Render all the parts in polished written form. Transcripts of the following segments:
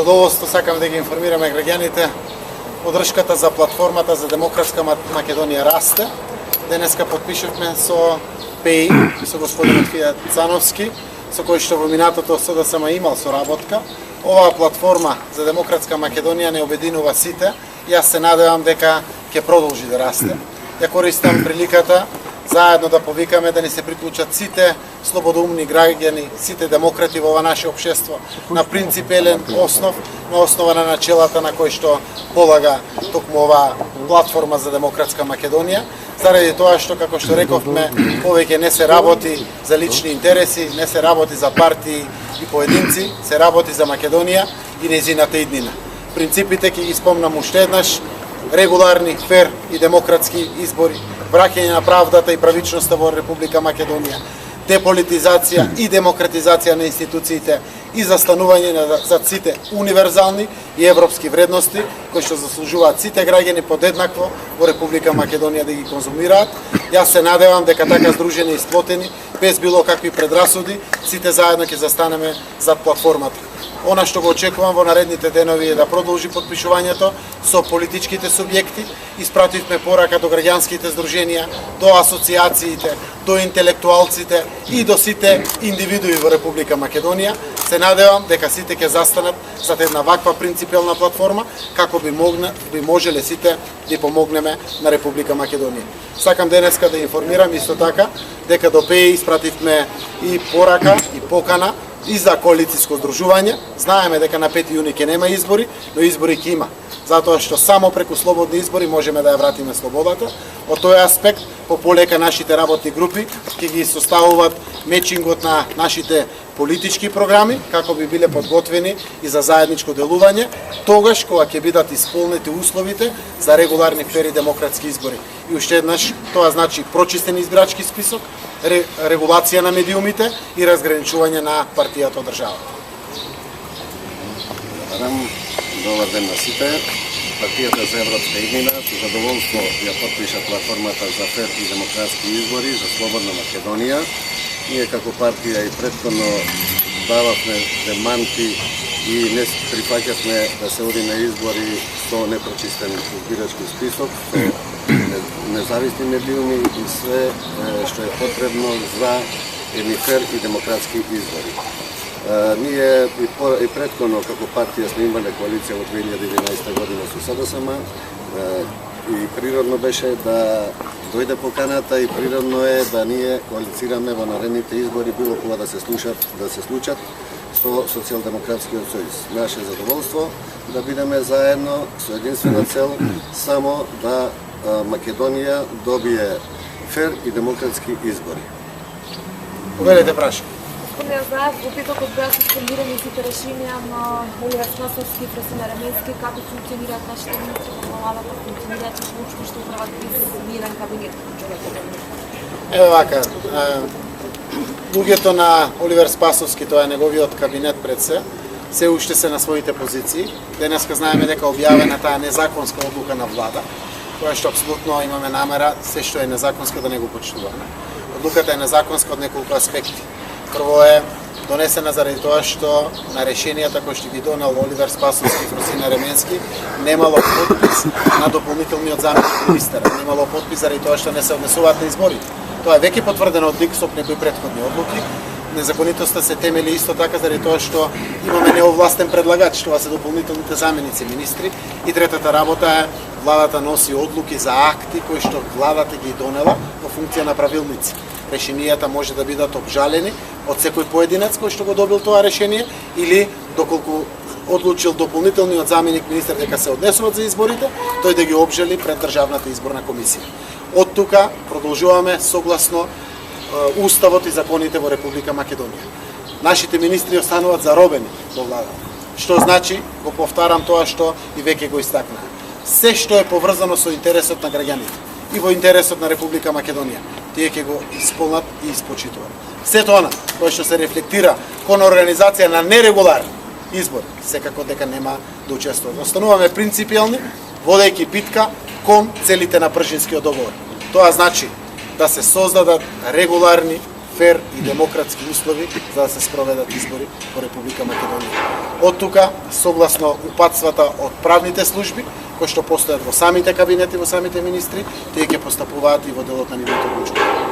задоволство сакам да ги информираме граѓаните. Поддршката за платформата за демократска Македонија расте. Денеска подпишавме со ПЕИ, со господин Фијат Цановски, со кој што во минатото СДСМ имал соработка. Оваа платформа за демократска Македонија не обединува сите. Јас се надевам дека ќе продолжи да расте. Ја користам приликата заедно да повикаме да ни се приклучат сите слободоумни граѓани, сите демократи во ова наше општество на принципелен основ, на основа на начелата на кој што полага токму оваа платформа за демократска Македонија, заради тоа што, како што рековме, повеќе не се работи за лични интереси, не се работи за партии и поединци, се работи за Македонија и нејзината иднина. Принципите ќе ги спомнам уште еднаш: регуларни, фер и демократски избори, враќање на правдата и правичноста во Република Македонија, деполитизација и демократизација на институциите и застанување за сите универзални и европски вредности кои што заслужуваат сите граѓани подеднакво во Република Македонија да ги конзумираат. Јас се надевам дека така здружени и сплотени, без било какви предрасуди, сите заедно ќе застанеме зад платформата. Она што го очекувам во наредните денови е да продолжи подпишувањето со политичките субјекти. Испративме порака до граѓанските здруженија, до асоциациите, до интелектуалците и до сите индивидуи во Република Македонија. Се надевам дека сите ќе застанат зад една ваква принципелна платформа, како би можеле сите да помогнеме на Република Македонија. Сакам денеска да информирам исто така дека до ПЕИ испративме и порака и покана и за коалициско здружување. Знаеме дека на 5 јуни ќе нема избори, но избори ќе има, затоа што само преку слободни избори можеме да ја вратиме слободата. Од тој аспект, по полека нашите работни групи ќе ги составуваат мечингот на нашите политички програми, како би биле подготвени и за заедничко делување, тогаш кога ќе бидат исполнети условите за регуларни, фери демократски избори. И уште еднаш, тоа значи прочистен избирачки список, регулација на медиумите и разграничување на партијата од државата. Добар ден на сите. Партијата за Европска иднина со задоволство ја подпиша платформата за фер и демократски избори за слободна Македонија. Ние како партија и претходно дававме деманти и не прифаќавме да се оди на избори со непрочистен избирачки список, со независни медиуми и све што е потребно за едни фер и демократски избори. Ние и претходно како партија сме имале коалиција во 2011 година со СДСМ и природно беше да дојде поканата и природно е да ние коалицираме во наредните избори било кога да се случат со Социјалдемократскиот сојуз. Наше задоволство да бидеме заедно со единствена цел само да Македонија добие фер и демократски избори. Повелете прашање. Ја знаев во питокот беа суспендирани сите решенија на Оливер Спасовски и Красина Раменски, како функционираат нашите министри во владата, функционираат и случаи што управат мирен кабинет. Еве вака, луѓето на Оливер Спасовски, тоа е неговиот кабинет пред се уште се на своите позиции. Денеска знаеме дека објавена таа незаконска одлука на влада, која што апсолутно имаме намера се што е незаконска да не го почитуваме. Одлуката е незаконска од неколку аспекти. Прво е донесена заради тоа што на решенијата кои што ги донел Оливер Спасовски и Красина Раменски немало подпис на дополнителниот заменик министер, немало подпис заради тоа што не се однесуваат на изборите. Тоа е веќе потврдено од ЛИК со некои претходни одлуки. Незаконитоста се темели исто така заради тоа што имаме неовластен предлагач, тоа се дополнителните заменици министри. И третата работа е владата носи одлуки за акти кои што владата ги донела во функција на правилници. Решенијата може да бидат обжалени од секој поединец кој што го добил тоа решение или доколку одлучил дополнителниот заменик министер дека се однесуваат за изборите, тој да ги обжали пред Државната изборна комисија. Од тука продолжуваме согласно уставот и законите во Република Македонија. Нашите министри остануваат заробени во владата. Што значи, го повтарам тоа што и веќе го истакнаа. Се што е поврзано со интересот на граѓаните и во интересот на Република Македонија, тие ќе го исполнат и испочитуваат. Сето она кое што се рефлектира кон организација на нерегуларни избори, секако дека нема да учествуваат. Остануваме принципиелни, водејќи битка кон целите на Пршинскиот договор. Тоа значи да се создадат регуларни, фер и демократски услови за да се спроведат избори во Република Македонија. Од тука, согласно упатствата од правните служби, кои што постојат во самите кабинети, во самите министри, тие ќе постапуваат и во делот на нивното одлучување.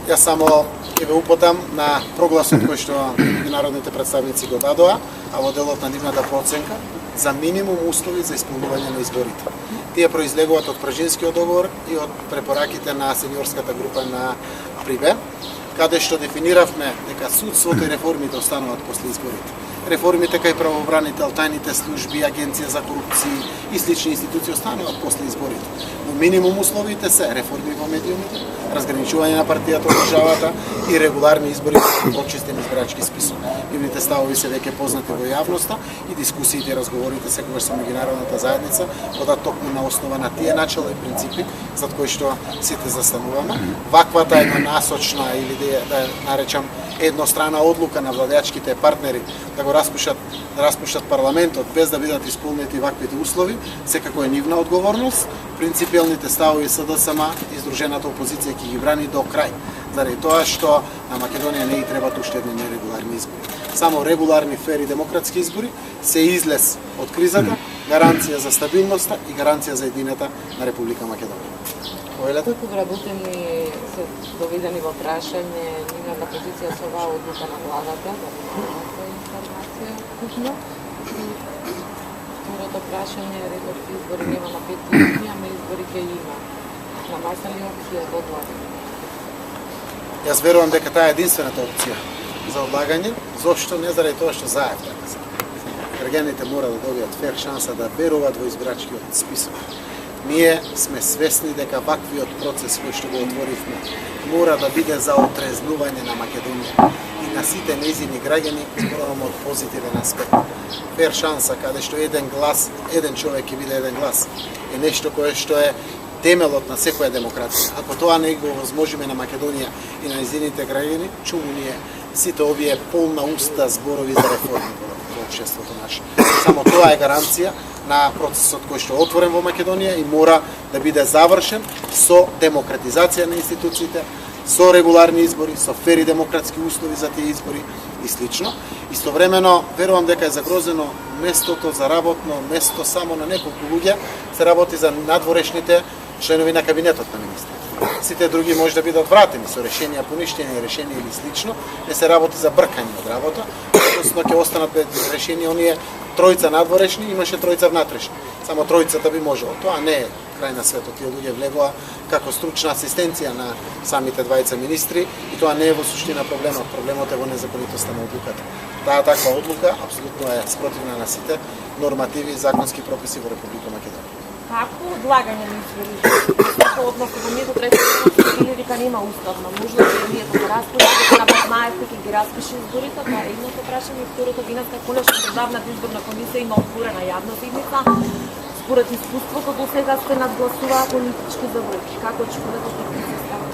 Јас само ќе ве упатам на прогласот кој што народните представници го дадоа, а во делот на нивната проценка за минимум услови за исполнување на изборите. Тие произлегуваат од Пражинскиот договор и од препораките на сениорската група на Прибе, каде што дефиниравме дека судството и реформите остануваат после изборите. Реформите кај правобранител, тајните служби, агенција за корупција и слични институции остануваат после изборите. Но минимум условите се реформи во медиумите, разграничување на партијата од државата и регуларни избори во очистен избирачки список. Нивните ставови се веќе познати во јавноста и дискусиите и разговорите секогаш со меѓународната заедница водат токму на основа на тие начела и принципи зад кои што сите застануваме. Ваквата еднонасочна или да ја наречам еднострана одлука на владеачките партнери да го распуштат парламентот без да бидат исполнети ваквите услови, секако е нивна одговорност. Принципиалните ставови СДСМ и Сдружената опозиција ќе ги брани до крај, заради тоа што на Македонија не и требаат уште едни нерегуларни избори. Само регуларни, фер и демократски избори се излез од кризата, гаранција за стабилноста и гаранција за едината на Република Македонија. Колку вработени се доведени во прашање нивната позиција со оваа одлука на владата, да имате информација вкупно? Второто прашање е рековте избори нема на 5 јуни, ама избори ќе има. На маса ли опција за одлагање? Јас верувам дека таа е единствената опција за одлагање, зошто не заради тоа што заев така се. Граѓаните мора да добијат фер шанса да веруваат во избирачкиот список. Ние сме свесни дека ваквиот процес кој што го отворивме мора да биде за отрезнување на Македонија и на сите нејзини граѓани зборуваме од позитивен аспект. Фер шанса каде што еден глас, еден човек ќе биде еден глас е нешто кое што е темелот на секоја демократија. Ако тоа не го возможиме на Македонија и на нејзините граѓани, чуму ние сите овие полна уста зборови за реформи во општеството наше. Само тоа е гаранција на процесот кој што е отворен во Македонија и мора да биде завршен со демократизација на институциите, со регуларни избори, со фери демократски услови за тие избори и слично. Истовремено верувам дека е загрозено местото за работно место само на неколку луѓе, се работи за надворешните членови на кабинетот на министрите. Сите други може да бидат вратени со решенија поништени, решенија или слично, не се работи за бркање од работа, односно ќе останат без решенија оние тројца надворешни, имаше тројца внатрешни. Само тројцата би можело. Тоа не е крај на светот. Тие луѓе влегоа како стручна асистенција на самите двајца министри и тоа не е во суштина проблемот. Проблемот е во незаконитоста на одлуката. Таа таква одлука апсолутно е спротивна на сите нормативи и законски прописи во Република Македонија. Како одлагање на избори? Како односно во мието трети или дека нема уставна можност да ние да распишеме на 15 ќе ги распише изборите, тоа е едното прашање. Второто, винака конечно државната изборна комисија има отворена јавна седница. Според искуството до сега се надгласуваа политички завршки. Како чувствувате дека се стават?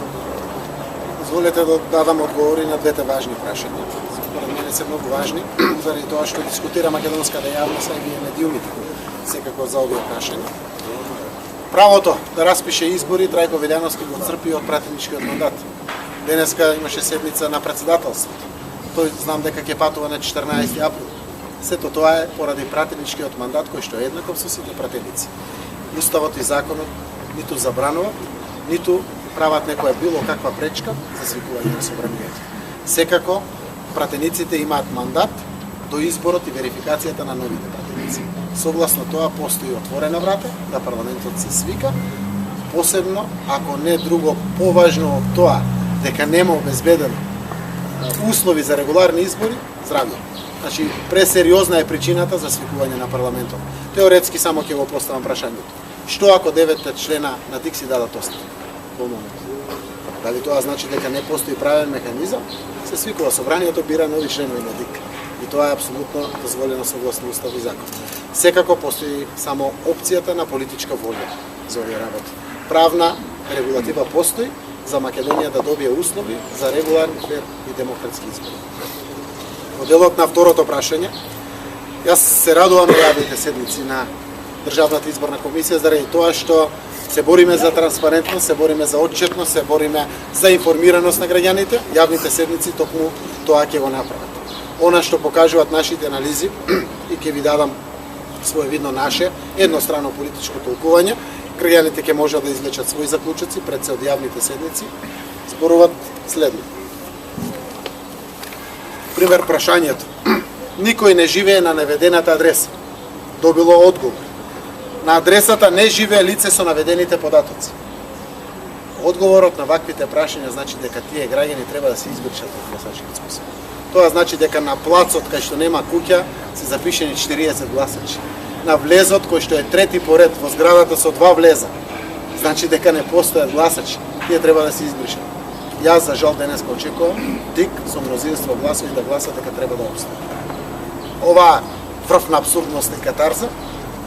Дозволете да дадам одговори на двете важни прашања. Според мене се многу важни, заради тоа што дискутира македонската јавност и вие медиумите секако за овие прашања. Правото да распише избори Трајко Велјановски го црпи од пратеничкиот мандат. Денеска имаше седница на председателството. Тој знам дека ќе патува на 14 април. Сето тоа е поради пратеничкиот мандат кој што е еднаков со сите пратеници. Уставот и законот ниту забранува, ниту прават некоја било каква пречка за свикување на собранието. Секако пратениците имаат мандат до изборот и верификацијата на новите пратеници. Согласно тоа постои отворена врата да парламентот се свика, посебно ако не друго поважно од тоа дека нема обезбедено услови за регуларни избори, здравје. Значи, пресериозна е причината за свикување на парламентот. Теоретски само ќе го поставам прашањето. Што ако 9 члена на ДИК си дадат оставка? Во момент. Дали тоа значи дека не постои правен механизам? Се свикува собранието, бира нови членови на ДИК. И тоа е апсолутно дозволено согласно устав и закон. Секако постои само опцијата на политичка волја за овие работи. Правна регулатива постои за Македонија да добие услови за регуларни, фер и демократски избори. Во делот на второто прашање, Јас се радувам на јавните седници на Државната изборна комисија заради тоа што се бориме за транспарентност, се бориме за отчетност, се бориме за информираност на граѓаните. Јавните седници токму тоа ќе го направат. Она што покажуваат нашите анализи и ќе ви дадам своевидно наше еднострано политичко толкување, граѓаните ќе можат да извлечат своји заклучоци пред се од јавните седници, зборуваат следно. Пример прашањето. Никој не живее на наведената адреса. Добило одговор. На адресата не живее лице со наведените податоци. Одговорот на ваквите прашања значи дека тие граѓани треба да се избришат од гласачкиот список. Тоа значи дека на плацот кај што нема куќа се запишени 40 гласачи. На влезот кој што е трети поред во зградата со 2 влеза, значи дека не постојат гласачи. Тие треба да се избришат. Јас за жал денеска очекувам ДИК со мнозинство гласови да гласат дека треба да обстане. Оваа врв на абсурдност и катарза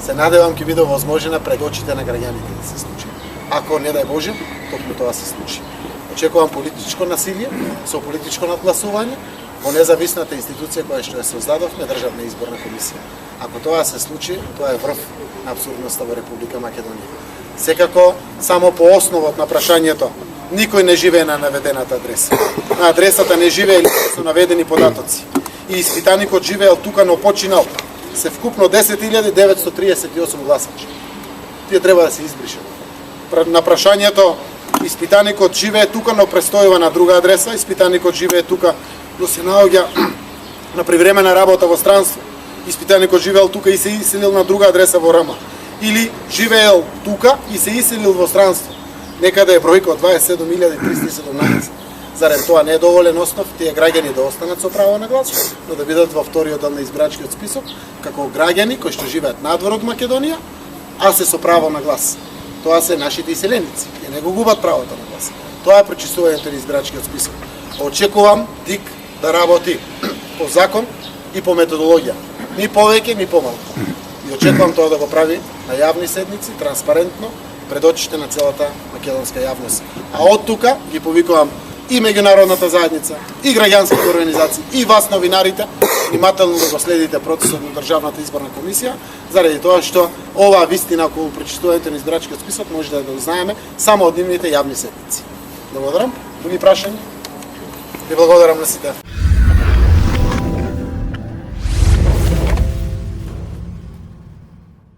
се надевам ќе биде возможна пред очите на граѓаните да се случи. Ако не дај Боже, токму тоа се случи. Очекувам политичко насилие со политичко надгласување во независната институција која што ја создадовме, Државна изборна комисија. Ако тоа се случи, тоа е врв на абсурдноста во Република Македонија. Секако, само по основот на прашањето, никој не живее на наведената адреса. На адресата не живее лице со наведени податоци. И испитаникот живеел тука, но починал се вкупно 10.938 гласачи. Тие треба да се избришат. На прашањето, испитаникот живее тука, но престојува на друга адреса, испитаникот живее тука, но се наоѓа на привремена работа во странство. Испитаникот живеел тука и се иселил на друга адреса во Рама. Или живеел тука и се иселил во странство. Некаде е бројка од 27.317. Зарем тоа не е доволен основ тие граѓани да останат со право на глас, но да бидат во вториот дел на избирачкиот список, како граѓани кои што живеат надвор од Македонија, а се со право на глас. Тоа се нашите иселеници, и не го губат правото на глас. Тоа е пречистувањето на избирачкиот список. Очекувам ДИК да работи по закон и по методологија. Ни повеќе, ни помалку. И очекувам тоа да го прави на јавни седници, транспарентно, пред очите на целата македонска јавност. А од тука ги повикувам и меѓународната заедница, и граѓанските организации, и вас новинарите, внимателно да го следите процесот на Државната изборна комисија, заради тоа што оваа вистина околу пречистувањето на избирачкиот список може да го знаеме само од нивните јавни седници. Благодарам. Други прашања? Ви благодарам на сите.